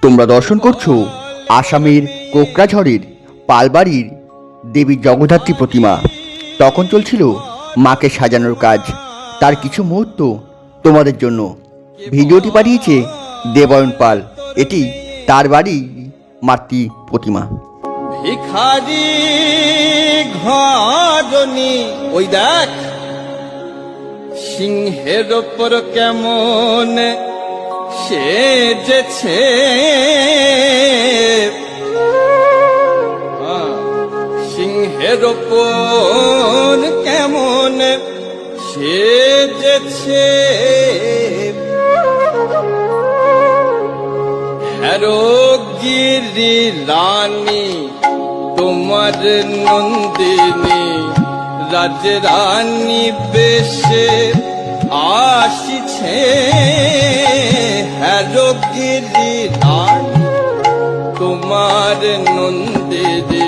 তোমরা দর্শন করছো আসামের কোকরাঝড়ের পালবাড়ির দেবী জগদ্ধাত্রী প্রতিমা। তখন চলছিল মাকে সাজানোর কাজ। তার কিছু মুহূর্ত তোমাদের জন্য। ভিডিওটি পাঠিয়েছে দেবায়ন পাল। এটি তার বাড়ি মাতৃ প্রতিমা। ভিখারি ঘরনি ওই দেখ সিংহের ওপর কেমন সেজেছে, সিংহের ওপর কেমন সেজেছে, হ্যারোগিরি রানী তোমার নন্দিনী রাজরানী বেশে আসিছে, হ্যারোগিরি রানী তোমার নন্দিনী